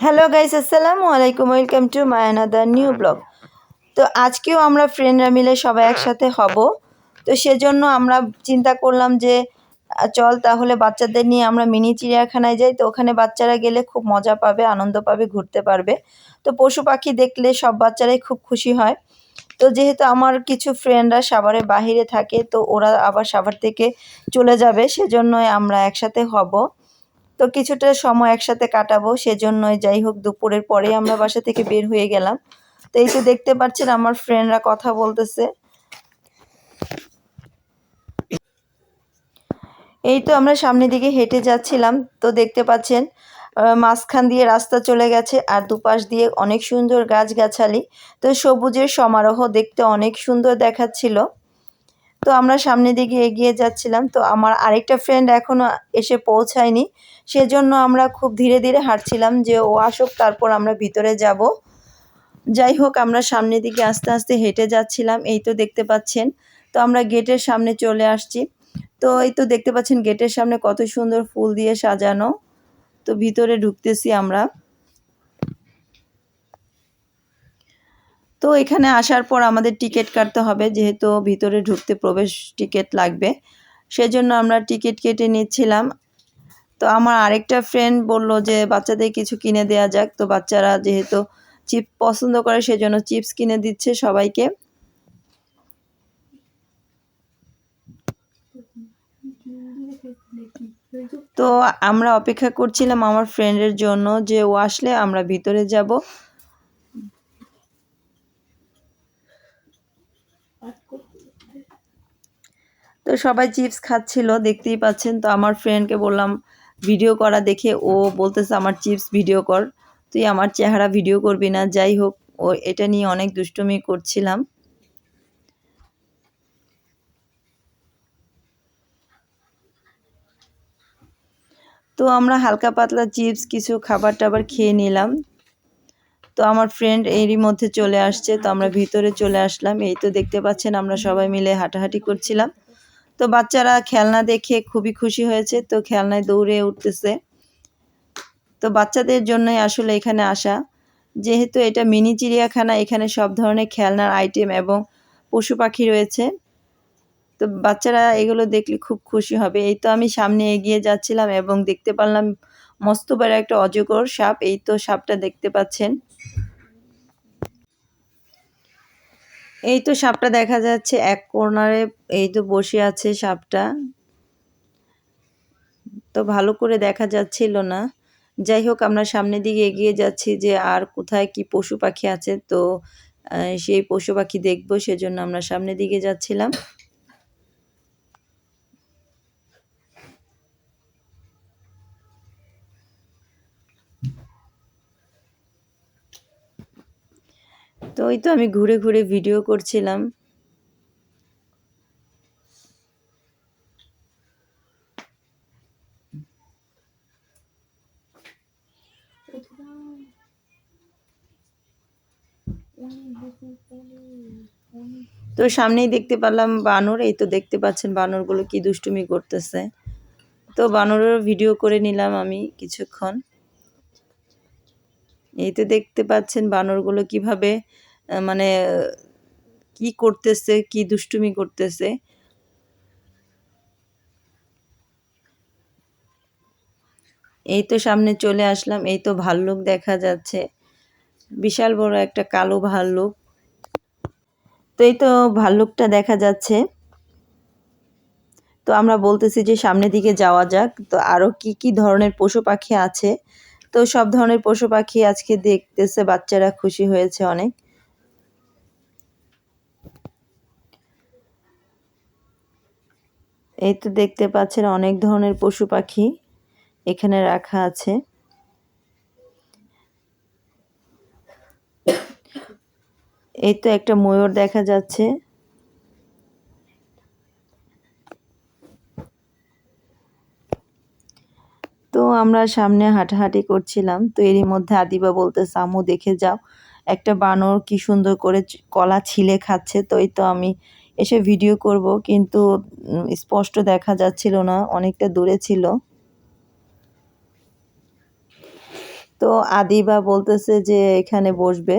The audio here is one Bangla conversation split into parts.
হ্যালো গাইস, আসসালামু আলাইকুম। Welcome to my another new blog. তো আজকেও আমরা ফ্রেন্ডরা মিলে সবাই একসাথে হব। তো সেজন্য আমরা চিন্তা করলাম যে চল তাহলে বাচ্চাদের নিয়ে আমরা মিনি চিড়িয়াখানায় যাই। তো ওখানে বাচ্চারা গেলে খুব মজা পাবে, আনন্দ পাবে, ঘুরতে পারবে। তো পশু পাখি দেখলে সব বাচ্চারাই খুব খুশি হয়। তো যেহেতু আমার কিছু ফ্রেন্ডরা সাভারের বাহিরে থাকে, তো ওরা আবার সাভার থেকে চলে যাবে, সেজন্যই আমরা একসাথে হব। তো কিছুটা সময় একসাথে কাটাবো, সেজন্যই যাই হোক দুপুরের পরেই আমরা বাসা থেকে বের হয়ে গেলাম। তো এই তো দেখতে পাচ্ছেন আমার ফ্রেন্ডরা কথা বলতেছে। এই তো আমরা সামনের দিকে হেঁটে যাচ্ছিলাম। তো দেখতে পাচ্ছেন মাঝখান দিয়ে রাস্তা চলে গেছে আর দুপাশ দিয়ে অনেক সুন্দর গাছগাছালি। তো সবুজের সমারোহ দেখতে অনেক সুন্দর দেখাচ্ছিল। তো আমরা সামনের দিকে এগিয়ে যাচ্ছিলাম। তো আমার আরেকটা ফ্রেন্ড এখনও এসে পৌঁছায়নি, সেজন্য আমরা খুব ধীরে ধীরে হাঁটছিলাম যে ও আসুক, তারপর আমরা ভিতরে যাব। যাই হোক আমরা সামনের দিকে আস্তে আস্তে হেঁটে যাচ্ছিলাম। এই তো দেখতে পাচ্ছেন, তো আমরা গেটের সামনে চলে আসছি। তো এই তো দেখতে পাচ্ছেন গেটের সামনে কত সুন্দর ফুল দিয়ে সাজানো। তো ভিতরে ঢুকতেছি আমরা। তো এখানে আসার পর আমাদের টিকিট কাটতে হবে, যেহেতু ভিতরে ঢুকতে প্রবেশ টিকিট লাগবে, সেজন্য আমরা টিকিট কেটে নিচ্ছিলাম। তো আমার আরেকটা ফ্রেন্ড বলল যে বাচ্চাদের কিছু কিনে দেওয়া যাক। তো বাচ্চারা যেহেতু চিপস পছন্দ করে, সেজন্য চিপস কিনে দিচ্ছে সবাইকে। তো আমরা অপেক্ষা করছিলাম আমার ফ্রেন্ডের জন্য যে ও আসলে আমরা ভিতরে যাব। তো সবাই চিপস খাচ্ছিল, দেখতেই পাচ্ছেন। তো আমার ফ্রেন্ডকে বললাম ভিডিও করা, দেখে ও বলতেছে আমার চিপস ভিডিও কর, তুই আমার চেহারা ভিডিও করবি না। যাই হোক, ও এটা নিয়ে অনেক দুষ্টুমি করছিলাম। তো আমরা হালকা পাতলা চিপস কিছু খাবার টাবার খেয়ে নিলাম। তো আমার ফ্রেন্ড এরই মধ্যে চলে আসছে, তো আমরা ভিতরে চলে আসলাম। এই তো দেখতে পাচ্ছেন আমরা সবাই মিলে হাঁটাহাঁটি করছিলাম। তো বাচ্চারা খেলনা দেখে খুবই খুশি হয়েছে, তো খেলনায় দৌড়ে উঠতেছে। তো বাচ্চাদের জন্যই আসলে এখানে আসা, যেহেতু এটা মিনি চিড়িয়াখানা, এখানে সব ধরনের খেলনার আইটেম এবং পশু পাখি রয়েছে। তো বাচ্চারা এগুলো দেখলে খুব খুশি হবে। এই তো আমি সামনে এগিয়ে যাচ্ছিলাম এবং দেখতে পারলাম মস্ত বড় একটা অজগর সাপ। এই তো সাপটা দেখতে পাচ্ছেন। এই তো সাপটা দেখা যাচ্ছে এক কর্নারে, এই তো বসে আছে সাপটা। তো ভালো করে দেখা যাচ্ছিল না। যাই হোক আমরা সামনের দিকে এগিয়ে যাচ্ছি যে আর কোথায় কি পশু পাখি আছে। তো সেই পশু পাখি দেখবো, সেজন্য আমরা সামনের দিকে যাচ্ছিলাম। তো ওই তো আমি ঘুরে ঘুরে ভিডিও করছিলাম। তো সামনেই দেখতে পেলাম বানর। এই তো দেখতে পাচ্ছেন বানরগুলো কি দুষ্টুমি করতেছে। তো বানরের ভিডিও করে নিলাম আমি কিছুক্ষণ। এই তো দেখতে পাচ্ছেন বানরগুলো কিভাবে মানে কি করতেছে, কি দুষ্টুমি করতেছে। এই তো সামনে চলে আসলাম। এই তো ভাল্লুক দেখা যাচ্ছে, বিশাল বড় একটা কালো ভাল্লুক। তো এই তো ভাল্লুকটা দেখা যাচ্ছে। তো আমরা বলতেছি যে সামনের দিকে যাওয়া যাক। তো আরো কি কি ধরনের পশু পাখি আছে, তো সব ধরনের পশু পাখি আজকে দেখতেছে, বাচ্চারা খুশি হয়েছে অনেক। এই তো দেখতে পাচ্ছেন অনেক ধরনের পশু পাখি এখানে রাখা আছে। এই তো একটা ময়ূর দেখা যাচ্ছে। তো আমরা সামনে হাঁটাহাঁটি করছিলাম। তো এরই মধ্যে আদিবা বলতেছে আম্মু দেখে যাও, একটা বানর কি সুন্দর করে কলা ছিলে খাচ্ছে। তো এই তো আমি এসে ভিডিও করব, কিন্তু স্পষ্ট দেখা যাচ্ছিল না, অনেকটা দূরে ছিল। তো আদিবা বলতেছে যে এখানে বসবে।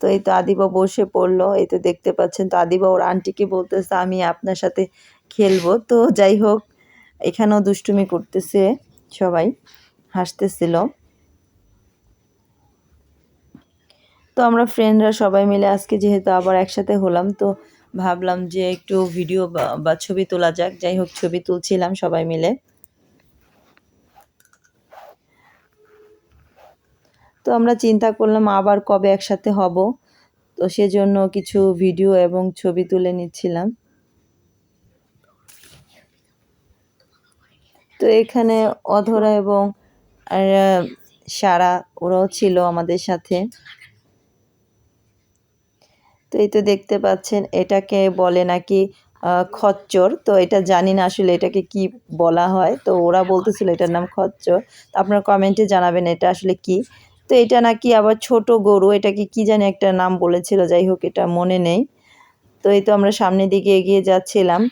তো এই তো আদিবা বসে পড়লো, এই তো দেখতে পাচ্ছেন। তো আদিবা ওর আন্টিকে বলতেছে আমি আপনার সাথে খেলবো। তো যাই হোক, এখানেও দুষ্টুমি করতেছে, সবাই হাসতেছিল। তো আমরা ফ্রেন্ডরা সবাই মিলে আজকে যেহেতু আবার একসাথে হলাম, তো ভাবলাম যে একটু ভিডিও বা ছবি তোলা যাক। যাই হোক, ছবি তুলছিলাম সবাই মিলে। তো আমরা চিন্তা করলাম আবার কবে একসাথে হব, তো সেজন্য কিছু ভিডিও এবং ছবি তুলে নিচ্ছিলাম। তো এখানে অধরা এবং সারা ওরাও ছিল আমাদের সাথে। তো এই তো দেখতে পাচ্ছেন, এটাকে বলে নাকি খচ্চর। তো এটা জানি না আসলে এটাকে কি বলা হয়। তো ওরা বলতেছিল এটার নাম খচ্চর। তো আপনারা কমেন্টে জানাবেন এটা আসলে কি। তো এটা নাকি আবার ছোট গরু, এটাকে কি জানি একটা নাম বলেছিল, যাই হোক এটা মনে নেই। তো এই তো আমরা সামনের দিকে এগিয়ে যাচ্ছিলাম।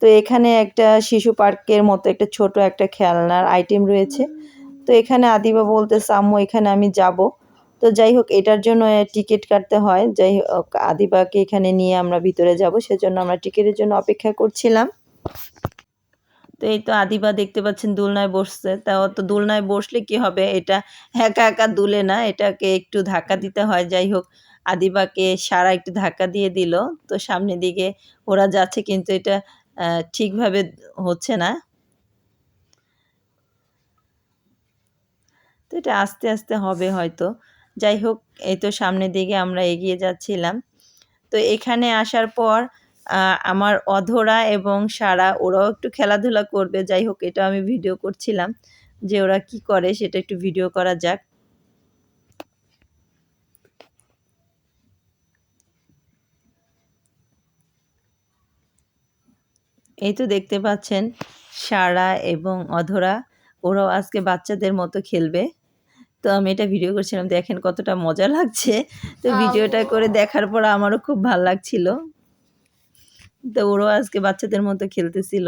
তো এখানে একটা শিশু পার্কের মতো একটা ছোট একটা খেলনার আইটেম রয়েছে। তো এখানে আদিবা বলতেছে আম্মু এখানে আমি যাব। তো যাই হোক, এটার জন্য টিকিট কাটতে হয়। যাই হোক, আদিবাকে এখানে নিয়ে আমরা ভিতরে যাব, সেজন্য আমরা টিকিটের জন্য অপেক্ষা করছিলাম। তো এই তো আদিবা দেখতে পাচ্ছেন দোলনায় বসছে। তাও তো দোলনায় বসলে কি হবে, এটা একা একা দুলে না, এটাকে একটু ধাক্কা দিতে হয়। যাই হোক, আদিবাকে সারা একটু ধাক্কা দিয়ে দিল। তো সামনের দিকে ওরা যাচ্ছে, কিন্তু এটা ঠিকভাবে হচ্ছে না। তো এটা আস্তে আস্তে হবে হয়তো। যাই হোক, এই তো সামনের দিকে আমরা এগিয়ে যাচ্ছিলাম। তো এখানে আসার পর আমার অধরা এবং সারা ওরাও একটু খেলাধুলা করবে। যাই হোক, এটা আমি ভিডিও করছিলাম যে ওরা কি করে সেটা একটু ভিডিও করা যাক। এই তো দেখতে পাচ্ছেন সারা এবং অধরা ওরাও আজকে বাচ্চাদের মতো খেলবে। তো আমি এটা ভিডিও করছিলাম, দেখেন কতটা মজা লাগছে। তো ভিডিওটা করে দেখার পর আমারও খুব ভাল লাগছিল। তো ওরাও আজকে বাচ্চাদের মতো খেলতেছিল।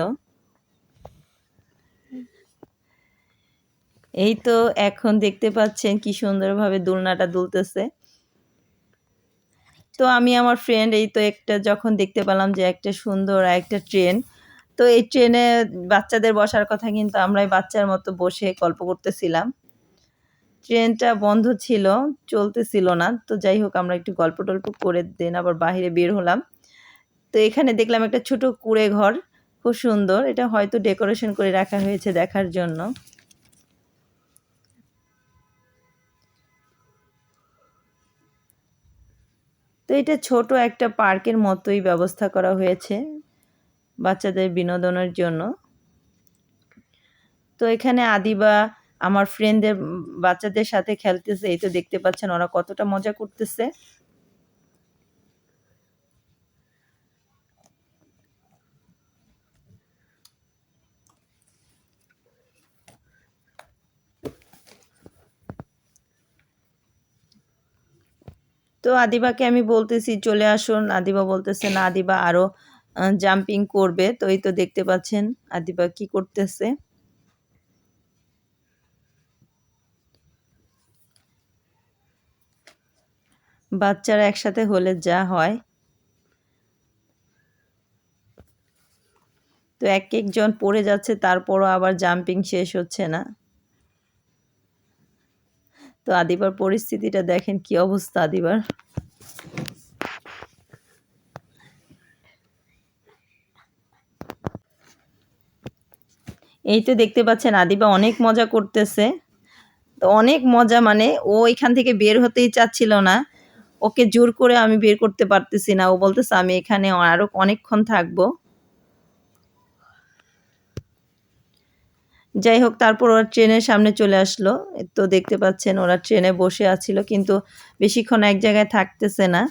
এই তো এখন দেখতে পাচ্ছেন কি সুন্দরভাবে দোলনাটা দুলতেছে। তো আমি আমার ফ্রেন্ড এই তো একটা যখন দেখতে পেলাম যে একটা সুন্দর একটা ট্রেন, তো এই ট্রেনে বাচ্চাদের বসার কথা, কিন্তু আমরাই বাচ্চার মতো বসে গল্প করতেছিলাম। ট্রেনটা বন্ধ ছিল, চলতেছিল না। তো যাই হোক, আমরা একটু গল্প টল্প করে দেন আবার বাইরে বের হলাম। তো এখানে দেখলাম একটা ছোট কুঁড়ে ঘর, খুব সুন্দর। এটা হয়তো ডেকোরেশন করে রাখা হয়েছে দেখার জন্য। তো এটা ছোট একটা পার্কের মতোই ব্যবস্থা করা হয়েছে বাচ্চাদের বিনোদনের জন্য। তো এখানে আদিবা আমার ফ্রেন্ডদের বাচ্চাদের সাথে খেলতেছে। এই তো দেখতে পাচ্ছেন ওরা কতটা মজা করতেছে। তো আদিবাকে আমি বলতেছি চলে আসুন, আদিবা বলতেছে না, আদিবা আরো জাম্পিং করবে। তো এই তো দেখতে পাচ্ছেন আদিবা কি করতেছে। বাচ্চারা একসাথে হলে যা হয়। তো এক একজন পড়ে যাচ্ছে, তারপরও আবার জাম্পিং শেষ হচ্ছে না। তো আদিবার পরিস্থিতিটা দেখেন, কি অবস্থা আদিবার। এই তো দেখতে পাচ্ছেন আদিবা অনেক মজা করতেছে। তো অনেক মজা, মানে ও এখান থেকে বের হতেই চাচ্ছিল না। ওকে জোর করে আমি বের করতে পারতেছি না। ও বলতেছে আমি এখানে আরো অনেকক্ষণ থাকবো। যাই হোক, তারপর ওরা ট্রেনের সামনে চলে আসলো। তো দেখতে পাচ্ছেন ওরা ট্রেনে বসে আছিল, কিন্তু বেশিক্ষণ এক জায়গায় থাকতেছে না।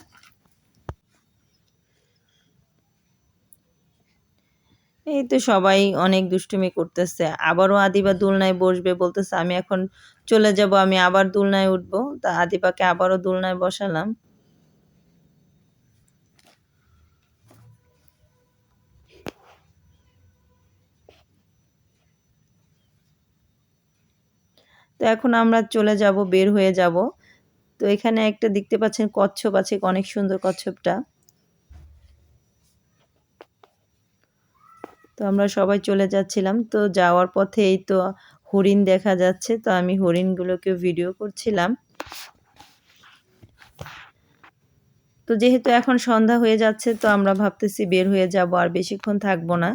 এই তো সবাই অনেক দুষ্টুমি করতেছে। আবারও আদিবা দোলনায় বসবে, বলতেছে আমি এখন চলে যাব, আমি আবার দোলনায় উঠবো। তা আদিবাকে আবারও দোলনায় বসালাম। তো এখন আমরা চলে যাব, বের হয়ে যাব। তো এখানে একটা দেখতে পাচ্ছেন কচ্ছপ আছে, অনেক সুন্দর কচ্ছপটা। তো আমরা সবাই চলে যাচ্ছিলাম। তো যাওয়ার পথে এই তো হরিণ দেখা যাচ্ছে, তো আমি হরিণগুলোকে ভিডিও করছিলাম। তো যেহেতু এখন সন্ধ্যা হয়ে যাচ্ছে, তো আমরা ভাবতেছি বের হয়ে যাব, আর বেশিক্ষণ থাকবো না।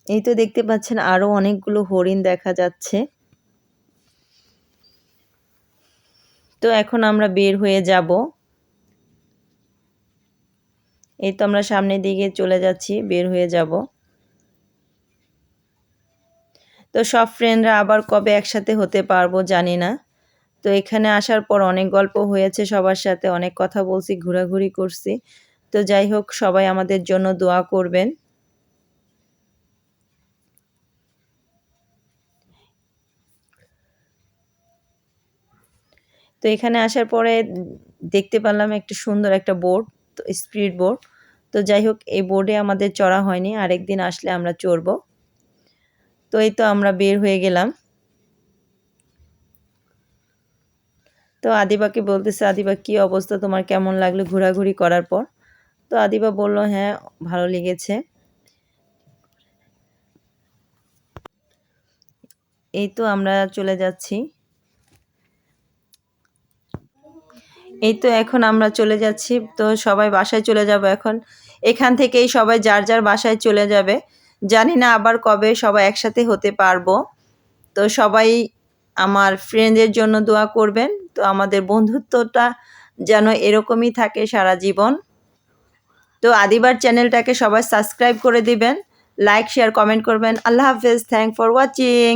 এই তো দেখতে পাচ্ছেন আরো অনেকগুলো হরিণ দেখা যাচ্ছে। তো এখন আমরা বের হয়ে যাব। এই তো আমরা সামনের দিকে চলে যাচ্ছি, বের হয়ে যাব। তো সব ফ্রেন্ডরা আবার কবে একসাথে হতে পারবো জানি না। তো এখানে আসার পর অনেক গল্প হয়েছে সবার সাথে, অনেক কথা বলছি, ঘোরাঘুরি করছি। তো যাই হোক, সবাই আমাদের জন্য দোয়া করবেন। তো এখানে আসার পরে দেখতে পেলাম একটা সুন্দর একটা বোট, তো স্পিড বোট। তো যাই হোক, এই বোর্ডে আমাদের চড়া হয়নি, আরেকদিন আসলে আমরা চড়ব। তো এই তো আমরা বের হয়ে গেলাম। তো আদিবাকে বলতেছে, আদিবা কি অবস্থা, তোমার কেমন লাগলো ঘোরাঘুরি করার পর? তো আদিবা বলল, হ্যাঁ ভালো লেগেছে। এই তো আমরা চলে যাচ্ছি। এই তো এখন আমরা চলে যাচ্ছি, তো সবাই বাসায় চলে যাব এখন। এখান থেকেই সবাই যার যার বাসায় চলে যাবে। জানি না আবার কবে সবাই একসাথে হতে পারবো। তো সবাই আমার ফ্রেন্ডদের জন্য দোয়া করবেন। তো আমাদের বন্ধুত্বটা যেন এরকমই থাকে সারা জীবন। তো আদিবার চ্যানেলটাকে সবাই সাবস্ক্রাইব করে দিবেন, লাইক শেয়ার কমেন্ট করবেন। আল্লাহ হাফেজ, থ্যাংক ফর ওয়াচিং।